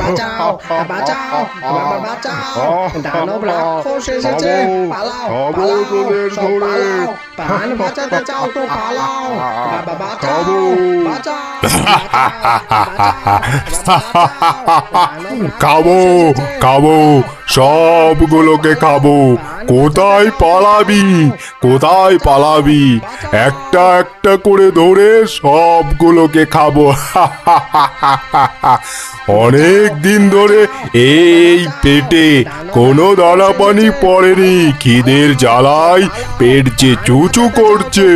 বাঁচাও বাঁচাও বাবা বাঁচাও, দানব রাক্ষস এসেছে, পালাও পালাও সব পালাও, প্রাণ বাঁচাতে চাও তো পালাও, বাবা বাঁচাও বাঁচাও খাবো খাবো, সবগুলোকে খাবো। কোথায় পালাবি, কোথায় পালাবি? একটা একটা করে ধরে সবগুলোকে খাবো। অনেক দিন ধরে এই পেটে কোনো দানা পানি পড়েনি, খিদের জ্বালায় পেট যে চুচু করছে।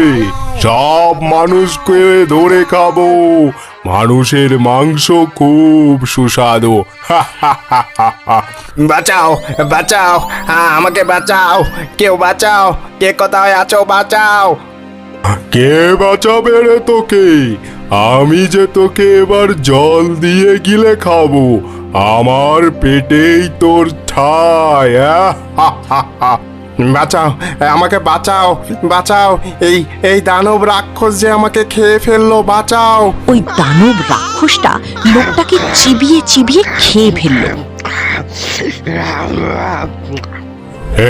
সব মানুষকে ধরে খাবো, মানুষের মাংস খুব সুস্বাদু। বাঁচাও বাঁচাও, আমাকে বাঁচাও, কেউ বাঁচাও, কে কোথায় আছো বাঁচাও। কে বাঁচাবে রে তোকে? আমি যে তোকে এবার জল দিয়ে গিলে খাবো, আমার পেটেই তোর ঠাঁই। বাঁচাও, আমাকে বাঁচাও বাঁচাও, এই দানব রাক্ষস যে আমাকে খেয়ে ফেললো, বাঁচাও। ওই দানব রাক্ষসটা লোকটাকে চিবিয়ে চিবিয়ে খেয়ে ফেললো।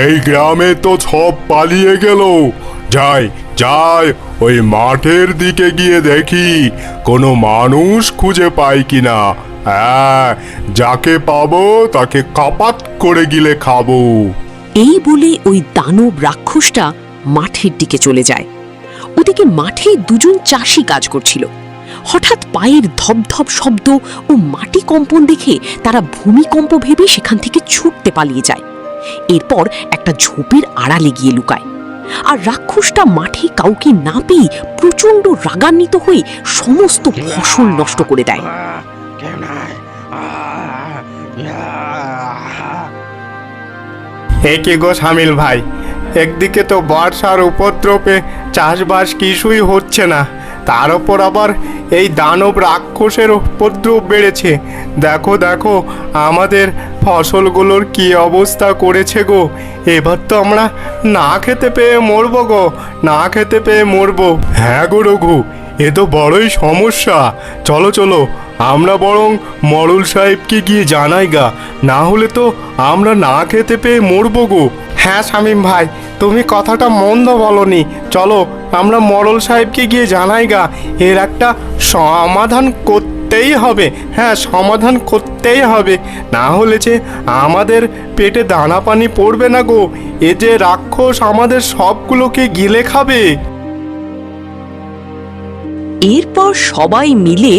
এই গ্রামে তো সব পালিয়ে গেল। যাই যাই, ওই মাঠের দিকে গিয়ে দেখি কোনো মানুষ খুঁজে পাই কিনা। হ্যাঁ, যাকে পাবো তাকে কাপাত করে গিলে খাবো। এই বলে ওই দানব রাক্ষসটা মাঠের দিকে চলে যায়। ওদিকে মাঠে দুজন চাষি কাজ করছিল। হঠাৎ পায়ের ধপধপ শব্দ ও মাটি কম্পন দেখে তারা ভূমিকম্প ভেবে সেখান থেকে ছুটতে পালিয়ে যায়। এরপর একটা ঝোপের আড়ালে গিয়ে লুকায়। আর রাক্ষসটা মাঠে কাউকে না পেয়ে প্রচন্ড রাগান্বিত হয়ে সমস্ত ফসল নষ্ট করে দেয়। একে গো শামিল ভাই, একদিকে তো বর্ষার উপদ্রবে চাষবাস কিছুই হচ্ছে না, তার ওপর আবার এই দানব রাক্ষসের উপদ্রব বেড়েছে। দেখো দেখো আমাদের ফসলগুলোর কি অবস্থা করেছে গো। এবার তো আমরা না খেতে পেয়ে মরবো গো, না খেতে পেয়ে মরবো। হ্যাঁ গো রঘু, এ তো বড়ই সমস্যা। চলো চলো, আমরা বরং মরুল সাহেবকে গিয়ে জানাই গা, না হলে তো আমরা না খেতে পেয়ে মরবো গো। হ্যাঁ শামীম ভাই, তুমি কথাটা মন্দ বলনি। চলো আমরা মরল সাহেবকে গিয়ে জানাই গা, এর একটা সমাধান করতেই হবে। হ্যাঁ, সমাধান করতেই হবে, না হলে যে আমাদের পেটে দানা পানি পড়বে না গো। এ যে রাক্ষস আমাদের সবগুলোকে গিলে খাবে। এরপর সবাই মিলে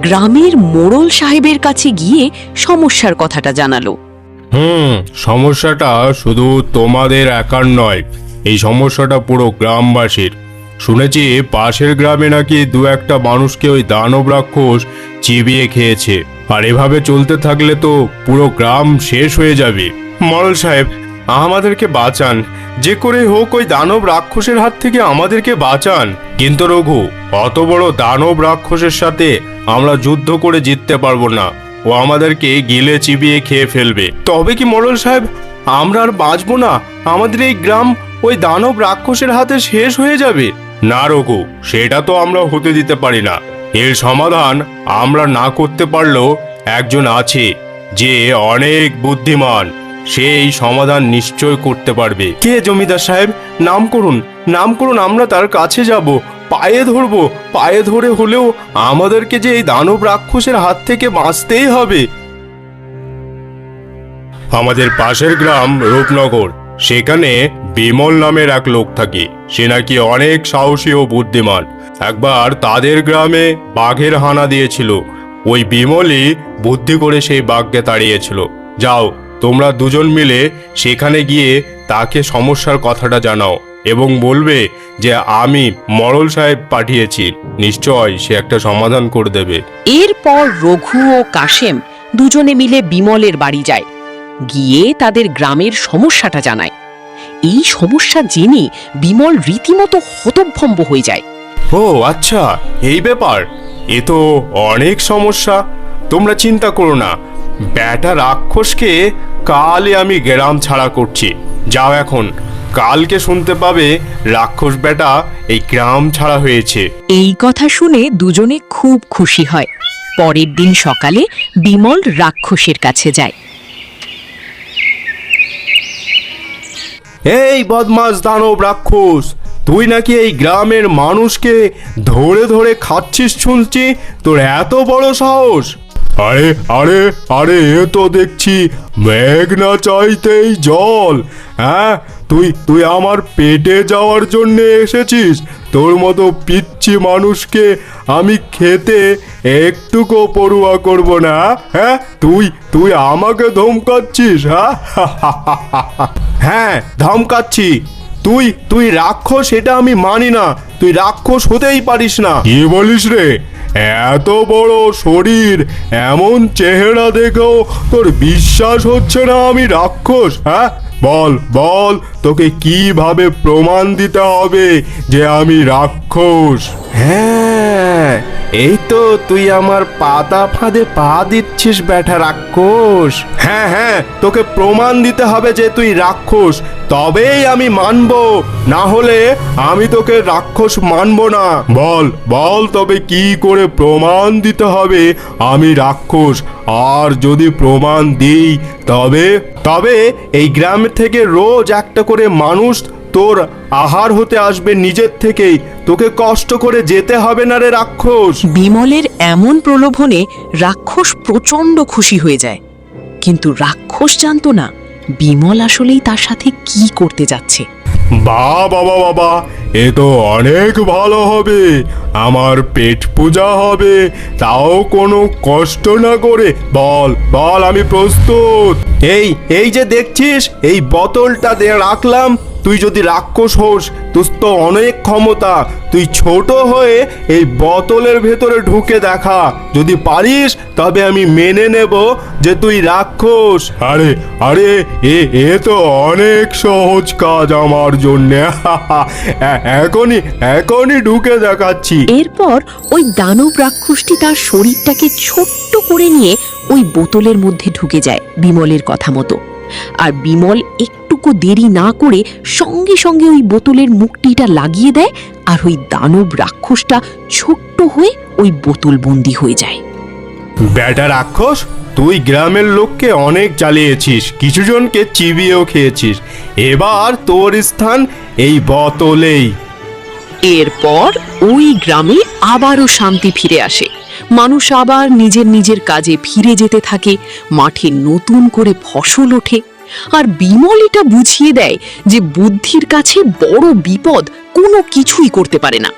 গ্রামের মোড়ল সাহেবের কাছে গিয়ে সমস্যার কথাটা জানালো। সমস্যাটা শুধু তোমাদের একার নয়, এই সমস্যাটা পুরো গ্রামবাসীর। শুনেছি পাশের গ্রামে নাকি দু একটা মানুষকে ওই দানব রাক্ষস চিবিয়ে খেয়েছে, আর এভাবে চলতে থাকলে তো পুরো গ্রাম শেষ হয়ে যাবে। মরল সাহেব, আমাদেরকে বাঁচান, যে করে হোক ওই দানব রাক্ষসের হাত থেকে আমাদেরকে বাঁচান। কিন্তু রঘু, অত বড় দানব রাক্ষসের সাথে আমরা যুদ্ধ করে জিততে পারবো না, ও আমাদেরকে গিলে চিবিয়ে খেয়ে ফেলবে। তবে কি মরল সাহেব, আমরা আর বাঁচবো না? আমাদের এই গ্রাম ওই দানব রাক্ষসের হাতে শেষ হয়ে যাবে? না রঘু, সেটা তো আমরা হতে দিতে পারি না। এর সমাধান আমরা না করতে পারলেও একজন আছে যে অনেক বুদ্ধিমান, সে এই সমাধান নিশ্চয় করতে পারবে। কে জমিদার সাহেব? নাম করুন, নাম করুন, আমরা তার কাছে যাব, পায়ে ধরবো, পায়ে ধরে হলেও আমাদেরকে যে এই দানব রাক্ষসের হাত থেকে বাঁচতেই হবে। আমাদের পাশের গ্রাম রূপনগর, সেখানে বিমল নামের এক লোক থাকে। সে নাকি অনেক সাহসী ও বুদ্ধিমান। একবার তাদের গ্রামে বাঘের হানা দিয়েছিল, ওই বিমলই বুদ্ধি করে সেই বাঘকে তাড়িয়েছিল। যাও, তোমরা দুজন মিলে সেখানে গিয়ে তাকে সমস্যার কথাটা জানাও এবং বলবে যে আমি মরল সাহেব পাঠিয়েছি, নিশ্চয় সে একটা সমাধান করে দেবে। এরপর রঘু ও কাশেম দুজনে মিলে বিমলের বাড়ি যায়। গিয়ে তাদের গ্রামের সমস্যাটা জানায়। এই সমস্যা জেনে বিমল রীতিমতো হতভম্ব হয়ে যায়। ও আচ্ছা, এই ব্যাপার, এ তো অনেক সমস্যা। তোমরা চিন্তা করো না, ব্যাটা রাক্ষসকে কালই আমি গ্রাম ছাড়া করছি। যাও এখন, কালকে শুনতে পাবে রাক্ষস ব্যাটা এই গ্রাম ছাড়া হয়েছে। এই কথা শুনে দুজনে খুব খুশি হয়। পরের দিন সকালে বিমল রাক্ষসের কাছে যায়। এই বদমাস দানব রাক্ষস, তুই নাকি এই গ্রামের মানুষকে ধরে ধরে খাচ্ছিস শুনছি। তোর এত বড় সাহস! আরে আরে আরে, এ তো দেখছি মেঘ না চাইতেই জল। হ্যাঁ, তুই আমার পেটে যাওয়ার জন্য এসেছিস? তোর মতো পিচ্ছি মানুষকে আমি খেতে একটুকু পরোয়া করব না। হ্যাঁ, তুই আমাকে ধমকাচ্ছিস? হ্যাঁ, ধমকাচ্ছি। তুই রাক্ষস, এটা আমি মানি না। তুই রাক্ষস হতেই পারিস না। কি বলিস রে? এত বড় শরীর, এমন চেহারা দেখেও তোর বিশ্বাস হচ্ছে না আমি রাক্ষস? হ্যাঁ, বল বল, তোকে কিভাবে প্রমাণ দিতে হবে যে আমি রাক্ষস? হ্যাঁ, এই তো তুই আমার পাতা ফাঁদে পা দিচ্ছিস বেটা রাক্ষস। হ্যাঁ হ্যাঁ, তোকে প্রমাণ দিতে হবে যে তুই রাক্ষস, তবেই আমি মানবো, না হলে আমি তোকে রাক্ষস মানবো না। বল বল, তবে কি করে প্রমাণ দিতে হবে আমি রাক্ষস? আর যদি প্রমাণ দিই তবে তবে এই গ্রাম থেকে রোজ একটা করে মানুষ তোর আহার হতে আসবে নিজের থেকেই। তোকে কষ্ট করে যেতে হবে না রে রাক্ষস। বিমলের এমন প্রলোভনে রাক্ষস প্রচণ্ড খুশি হয়ে যায়, কিন্তু রাক্ষস জানতো না বিমল আসলেই তার সাথে কি করতে যাচ্ছে। বাবা, এ তো অনেক ভালো হবে। আমার পেট পূজা হবে, তাও কোনো কষ্ট না করে। বল বল, আমি প্রস্তুত। এই যে দেখছিস, এই বোতলটা দিয়ে রাখলাম। তুই যদি রাক্ষস হোস, তোর তো অনেক ক্ষমতা। তুই ছোট হয়ে এই বোতলের ভেতরে ঢুকে দেখা। যদি পারিস তবে আমি মেনে নেব যে তুই রাক্ষস। আরে আরে, এ তো অনেক সহজ কাজ আমার জন্য। এখনই ঢুকে দেখাচ্ছি। এরপর ওই দানব রাক্ষসটি তার শরীরটাকে ছোট্ট করে নিয়ে ওই বোতলের মধ্যে ঢুকে যায় বিমলের কথা মতো। আর বিমল একটুকু দেরি না করে সঙ্গে সঙ্গে ওই বোতলের মুখটিটা লাগিয়ে দেয়, আর ওই দানব রাক্ষসটা ছোট্ট হয়ে ওই বোতল বন্দি হয়ে যায়। বেটা রাক্ষস, তুই গ্রামের লোককে অনেক জ্বালিয়েছিস, কিছু জনকে চিবিয়েও খেয়েছিস। এবার তোর স্থান এই বোতলেই। এরপর ওই গ্রামে আবারও শান্তি ফিরে আসে। মানুষ আবার নিজের নিজের কাজে ফিরে যেতে থাকে, মাঠে নতুন করে ফসল ওঠে। আর বিমল এটা বুঝিয়ে দেয় যে বুদ্ধির কাছে বড় বিপদ কোনো কিছুই করতে পারে না।